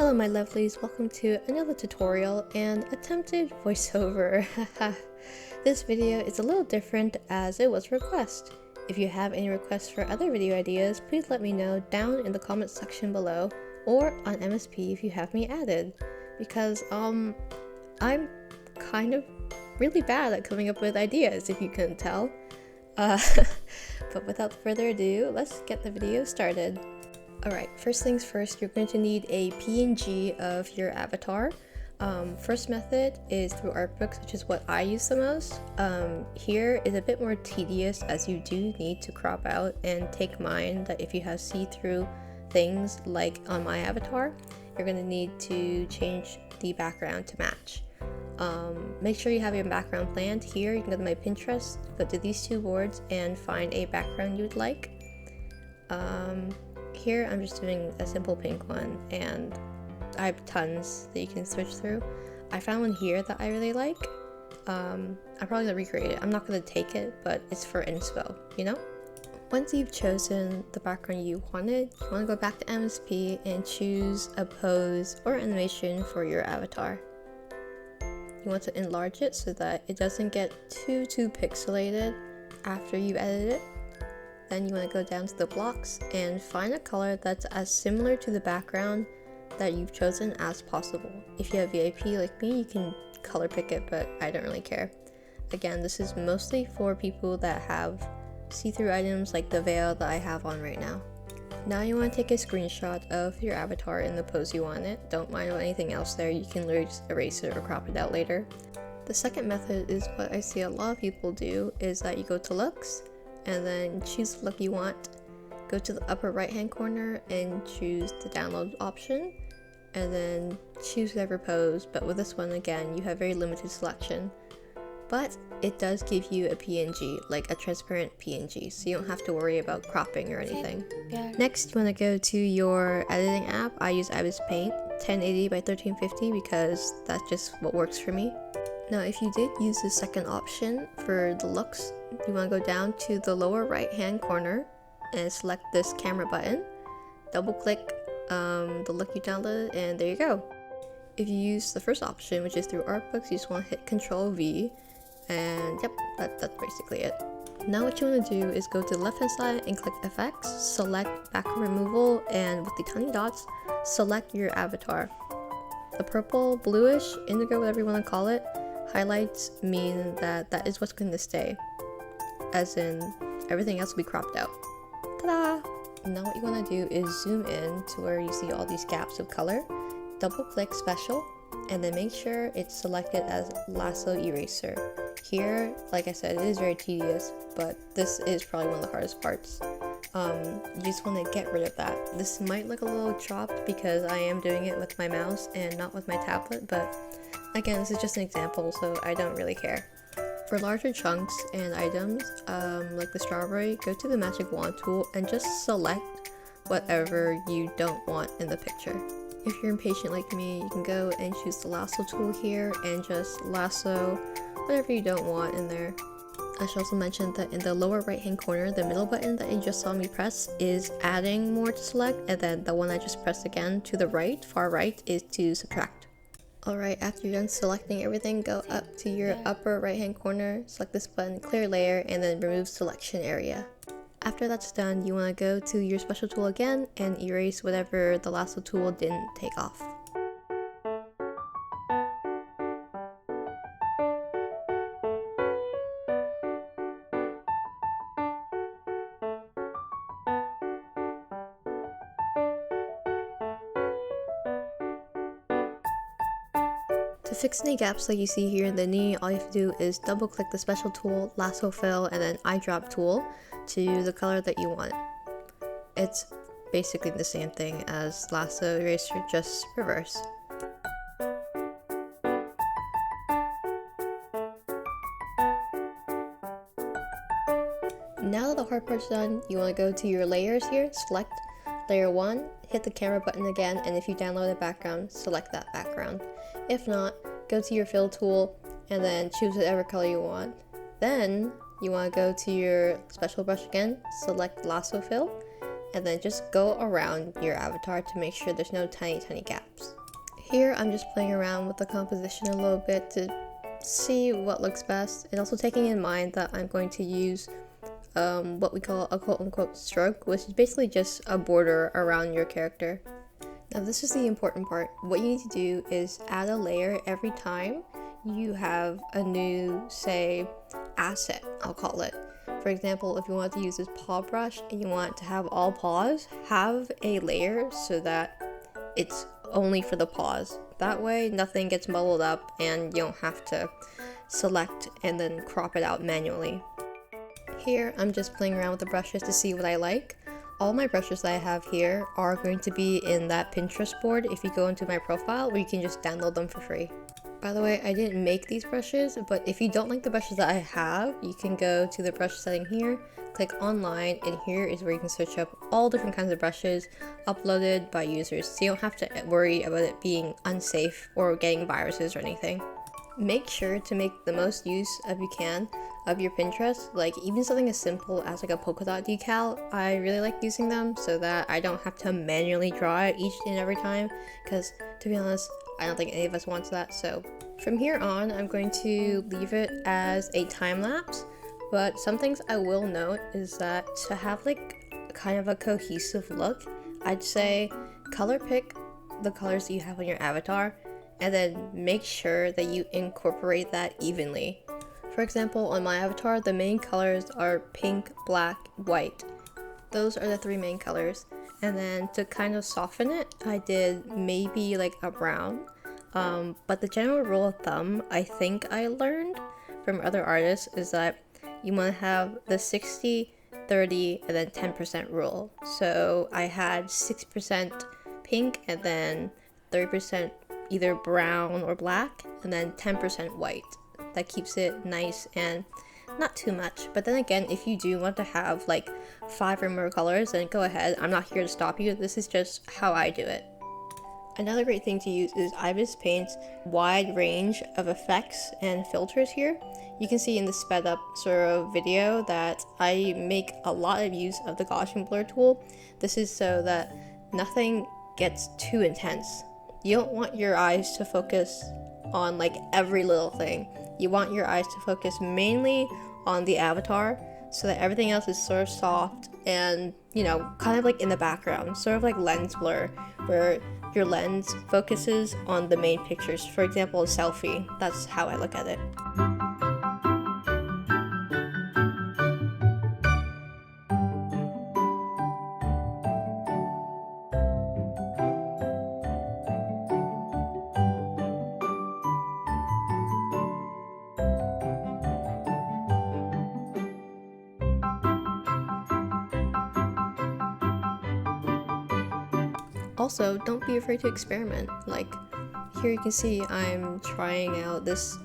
Hello my lovelies, welcome to another tutorial and attempted voiceover. This video is a little different as it was a request. If you have any requests for other video ideas, please let me know down in the comment section below or on MSP if you have me added. Because I'm kind of really bad at coming up with ideas if you couldn't tell. But without further ado, let's get the video started. Alright, first things first, you're going to need a PNG of your avatar. First method is through art books, which is what I use the most. Here is a bit more tedious as you do need to crop out and take mind that if you have see-through things like on my avatar, you're going to need to change the background to match. Make sure you have your background planned. Here you can go to my Pinterest, go to these two boards and find a background you would like. Here I'm just doing a simple pink one and I have tons that you can switch through. I found one here that I really like. I'm probably gonna recreate it. I'm not gonna take it, but it's for inspo, you know? Once you've chosen the background you wanted, you want to go back to MSP and choose a pose or animation for your avatar. You want to enlarge it so that it doesn't get too pixelated after you edit it. Then you want to go down to the blocks and find a color that's as similar to the background that you've chosen as possible. If you have VIP like me, you can color pick it, but I don't really care. Again, this is mostly for people that have see-through items like the veil that I have on right now. Now you want to take a screenshot of your avatar in the pose you want it. Don't mind about anything else there, you can literally just erase it or crop it out later. The second method is what I see a lot of people do, is that you go to looks, and then choose the look you want. Go to the upper right hand corner and choose the download option, and then choose whatever pose, but with this one again you have very limited selection. But it does give you a PNG, like a transparent PNG, so you don't have to worry about cropping or anything. Next you want to go to your editing app. I use Ibispaintx 1080 by 1350 because that's just what works for me. Now if you did use the second option for the looks, you want to go down to the lower right hand corner and select this camera button. Double click the look you downloaded and there you go. If you use the first option, which is through art books, you just want to hit Ctrl V and yep, that's basically it. Now what you want to do is go to the left hand side and click effects, select background removal, and with the tiny dots select your avatar. The purple, bluish, indigo, whatever you want to call it, highlights mean that that is what's going to stay, as in everything else will be cropped out. Ta-da! Now what you want to do is zoom in to where you see all these gaps of color, double click special, and then make sure it's selected as lasso eraser. Here, like I said, it is very tedious, but this is probably one of the hardest parts. You just want to get rid of that. This might look a little chopped because I am doing it with my mouse and not with my tablet, but again, this is just an example, so I don't really care. For larger chunks and items, like the strawberry, go to the magic wand tool and just select whatever you don't want in the picture. If you're impatient like me, you can go and choose the lasso tool here and just lasso whatever you don't want in there. I should also mention that in the lower right hand corner, the middle button that you just saw me press is adding more to select, and then the one I just pressed again to the right, far right, is to subtract. Alright, after you're done selecting everything, go up to your upper right hand corner, select this button, clear layer, and then remove selection area. After that's done, you want to go to your special tool again and erase whatever the lasso tool didn't take off. To fix any gaps like you see here in the knee, all you have to do is double click the special tool, lasso fill, and then eyedrop tool to the color that you want. It's basically the same thing as lasso eraser, just reverse. Now that the hard part's done, you want to go to your layers here, select layer 1, hit the camera button again, and if you download a background, select that background. If not, go to your fill tool and then choose whatever color you want. Then you want to go to your special brush again, select lasso fill, and then just go around your avatar to make sure there's no tiny gaps. Here I'm just playing around with the composition a little bit to see what looks best, and also taking in mind that I'm going to use what we call a quote-unquote stroke, which is basically just a border around your character. Now this is the important part. What you need to do is add a layer every time you have a new, say, asset, I'll call it. For example, if you want to use this paw brush and you want to have all paws, have a layer so that it's only for the paws. That way nothing gets muddled up and you don't have to select and then crop it out manually. Here I'm just playing around with the brushes to see what I like. All my brushes that I have here are going to be in that Pinterest board if you go into my profile, where you can just download them for free. By the way, I didn't make these brushes, but if you don't like the brushes that I have, you can go to the brush setting here, click online, and here is where you can search up all different kinds of brushes uploaded by users, so you don't have to worry about it being unsafe or getting viruses or anything. Make sure to make the most use of you can of your Pinterest, like even something as simple as like a polka dot decal. I really like using them so that I don't have to manually draw it each and every time, because to be honest, I don't think any of us wants that. So from here on, I'm going to leave it as a time lapse, but some things I will note is that to have like kind of a cohesive look, I'd say color pick the colors that you have on your avatar and then make sure that you incorporate that evenly. For example, on my avatar, the main colors are pink, black, white. Those are the three main colors. And then to kind of soften it, I did maybe like a brown. But the general rule of thumb I think I learned from other artists is that you want to have the 60, 30, and then 10% rule. So I had 6% pink and then 30% either brown or black, and then 10% white. That keeps it nice and not too much. But then again, if you do want to have like 5 or more colors, then go ahead. I'm not here to stop you. This is just how I do it. Another great thing to use is Ibispaintx's wide range of effects and filters here. You can see in the sped up sort of video that I make a lot of use of the gaoshun blur tool. This is so that nothing gets too intense. You don't want your eyes to focus on like every little thing. You want your eyes to focus mainly on the avatar so that everything else is sort of soft and, you know, kind of like in the background, sort of like lens blur, where your lens focuses on the main pictures. For example, a selfie. That's how I look at it. Also, don't be afraid to experiment. Like, here you can see I'm trying out this,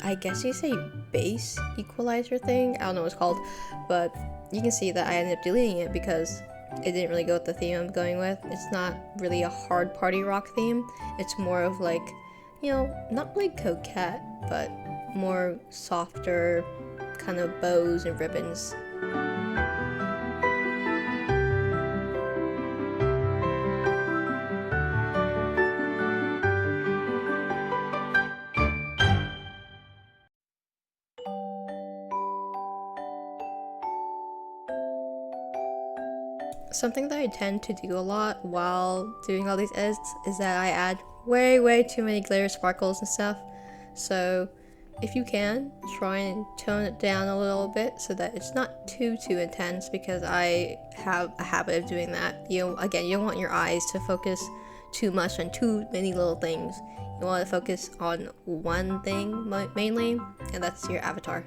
I guess you say base equalizer thing? I don't know what it's called, but you can see that I ended up deleting it because it didn't really go with the theme I'm going with. It's not really a hard party rock theme. It's more of like, you know, not really coquette, but more softer kind of bows and ribbons. Something that I tend to do a lot while doing all these edits is that I add way too many glitter sparkles and stuff. So if you can, try and tone it down a little bit so that it's not too intense, because I have a habit of doing that. You don't want your eyes to focus too much on too many little things. You want to focus on one thing mainly, and that's your avatar.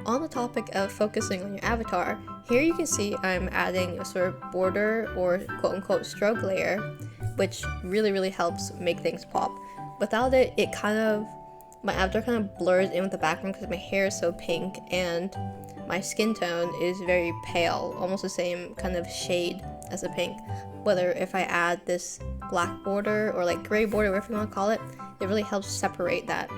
On the topic of focusing on your avatar, here you can see I'm adding a sort of border or quote-unquote stroke layer, which really helps make things pop. Without it, my avatar kind of blurs in with the background because my hair is so pink and my skin tone is very pale, almost the same kind of shade as the pink. Whether if I add this black border or like gray border, whatever you want to call it, it really helps separate that.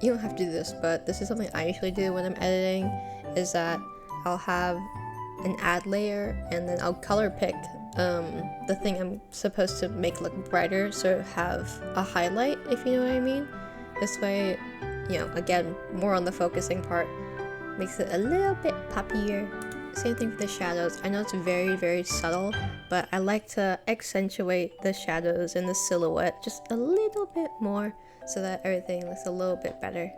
you don't have to do this, but this is something I usually do when I'm editing, is that I'll have an add layer and then I'll color pick the thing I'm supposed to make look brighter, so have a highlight, if you know what I mean. This way, you know, again, more on the focusing part, makes it a little bit poppier. Same thing for the shadows. I know it's very, very subtle, but I like to accentuate the shadows and the silhouette just a little bit more so that everything looks a little bit better.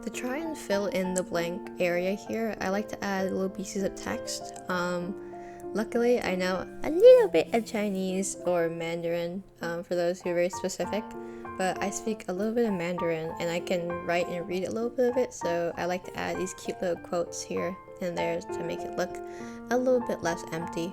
To try and fill in the blank area here, I like to add little pieces of text. Luckily, I know a little bit of Chinese or Mandarin for those who are very specific, but I speak a little bit of Mandarin and I can write and read a little bit of it, so I like to add these cute little quotes here and there to make it look a little bit less empty.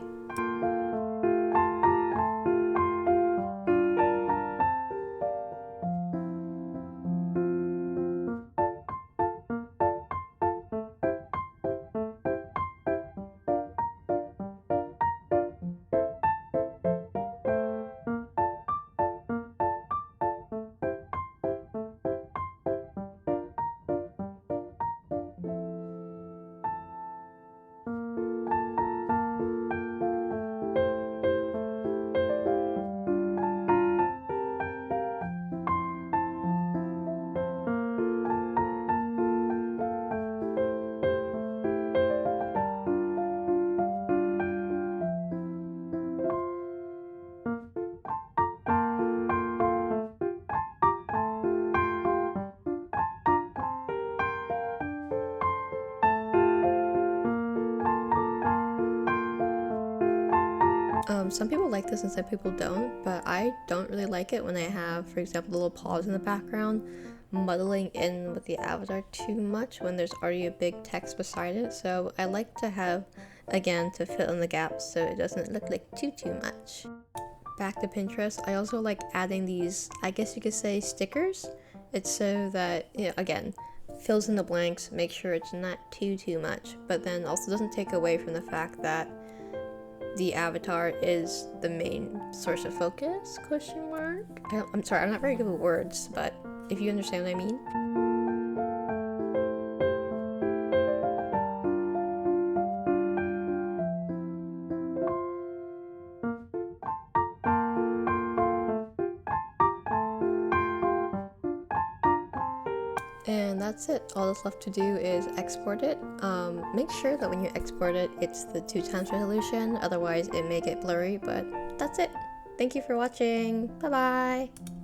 Some people like this and some people don't, but I don't really like it when I have, for example, the little paws in the background muddling in with the avatar too much when there's already a big text beside it. So I like to have, again, to fill in the gaps so it doesn't look like too much. Back to Pinterest, I also like adding these, I guess you could say, stickers. It's so that, you know, again, fills in the blanks, make sure it's not too much, but then also doesn't take away from the fact that the avatar is the main source of focus, question mark? I'm sorry, I'm not very good with words, but if you understand what I mean. And that's it. All that's left to do is export it. Make sure that when you export it, it's the 2x resolution, otherwise it may get blurry, but that's it. Thank you for watching. Bye bye!